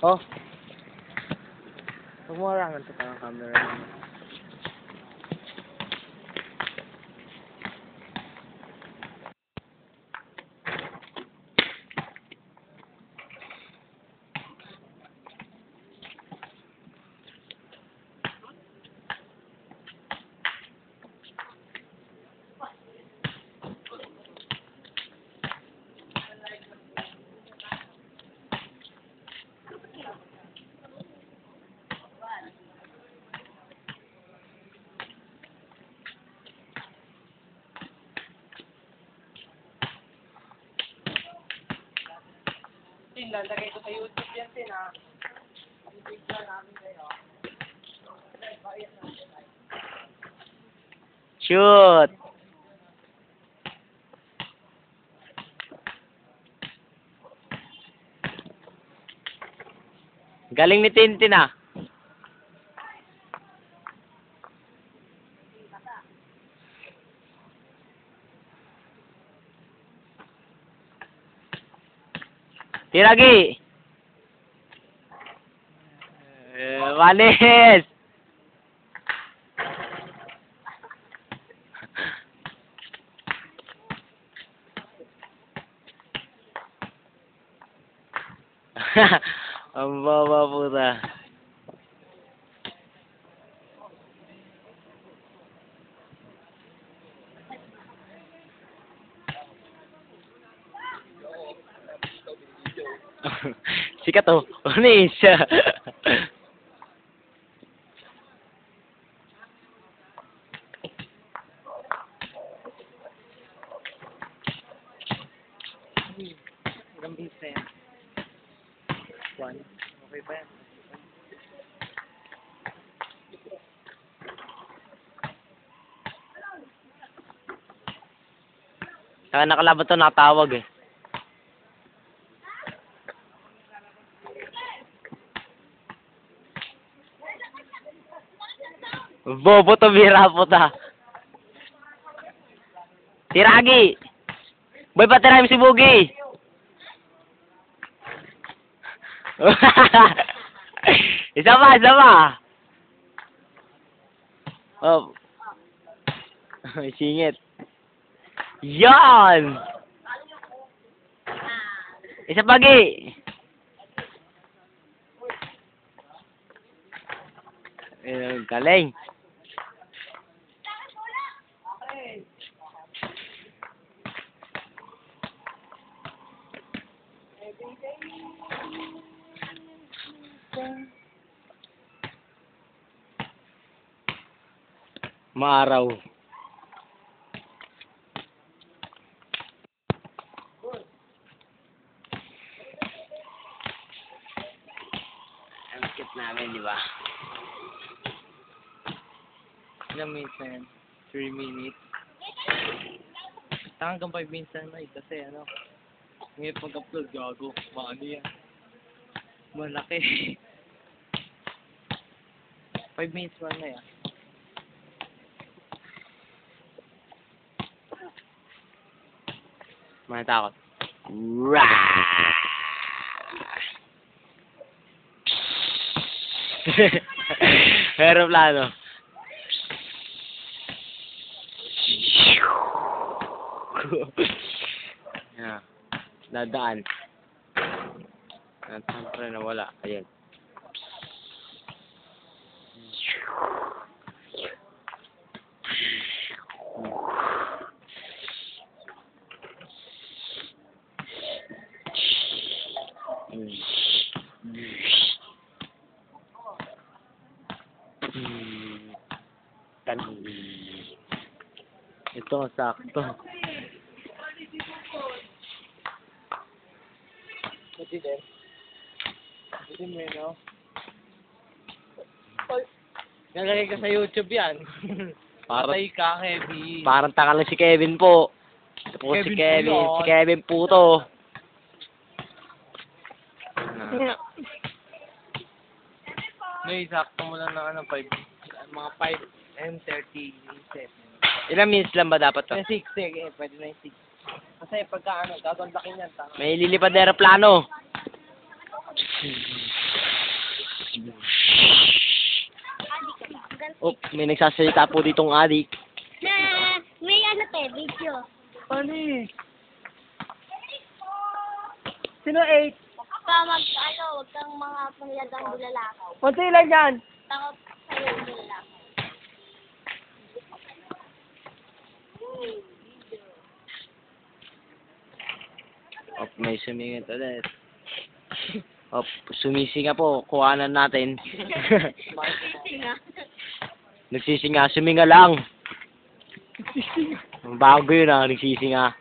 Oh. Huwag mo harangan sa parang camera. Lalagay ko sa YouTube yan, Tin, ha? Ibigyan namin kayo. Shoot! Galing ni Tintin, ah. Tiragi! Manis! Ang baba puta. Sikat oh. Manis. Gambis na yan. One. Okay ba yan? Saka nakalaban to nakatawag eh. Bobo to bira po ta. Tiragi! Boy, patirahin mo si Bugi! Isa pa, isa pa! Oh. Singit. Yan! Isa pa, Gi! Galing. Maaraw. Ang cute namin, di ba? Ilang minutes na yan? 3 minutes. Hanggang 5 minutes na yun kasi ano, ngayon pag-upload, gago. Maano yan? Malaki. 5 minutes man na yan. Manatakot. Rah! Aeroplano. Yeah. Dadaan. At siyempre nawala. Ayan. Ito ang sakto. Pwede din. Pwede mo yun, no? Nalagay ka sa YouTube yan. Patay ka, Kevin. Parang taka lang si Kevin po. Ito po si Kevin. Si Kevin po to. May sakto mo lang ng ano, mga 5 and 37. Ilang minutes lang ba dapat to? 6, sige, pwede na yung 6. Kasi pagka ano, gagondakin yan. May lilipad na aeroplano. Oh, may nagsasalita po ditong adik. Na, may ano te, video. Ano eh? Sino 8? Huwag kang mga pangyadang bulalakaw. Konti lang yan. Takot sa'yo yung bulalakaw. Oh, may sumingit ulit. Oh, sumisinga po. Kuhanan natin. Nagsisinga. Suminga lang. Bago yun nagsisinga.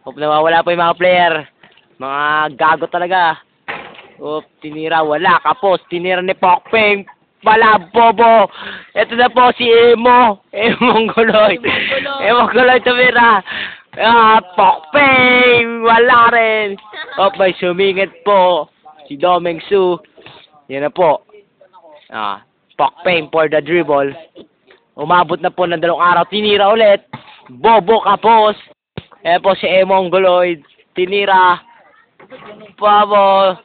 Oh, nawawala po yung mga player. Mga gago talaga. Oh, tinira. Wala. Kapos. Tinira ni Pokpeng. Wala, bobo. Ito na po si Emo. Emong Guloy. Emong Guloy tumira. Pokpeng. Wala rin. Oh, may sumingit po. Si Domeng Su. Yan na po. Pokpeng for the dribble. Umabot na po ng 2 araw. Tinira ulit. Bobo kapos. Ayan po si Emong Guloy. Tinira. Bobo.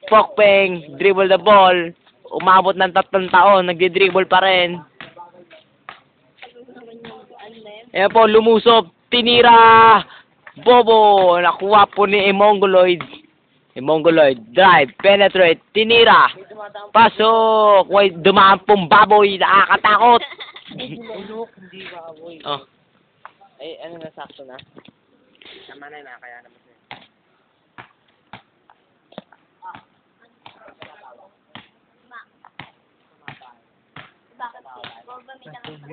Pokpeng. Dribble the ball. Umabot ng 3 taon. Nagdi-dribble pa rin. Ayan po, lumusob. Tinira. Bobo. Nakuha po ni Emongoloid. Emongoloid. Drive. Penetrate. Tinira. Pasok. Way, dumaan pong baboy. Nakakatakot. Hindi baboy. Oh. Ay, ano na, sakto na? Tama na yun, kaya naman siya. Bakit? Boba may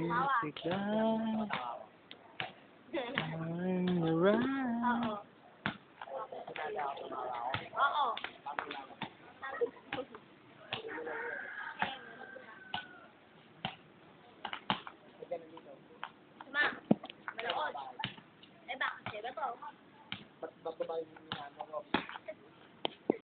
nakapatawa. Oo. Oo. Ma, manood. Eh bakit? Ba to?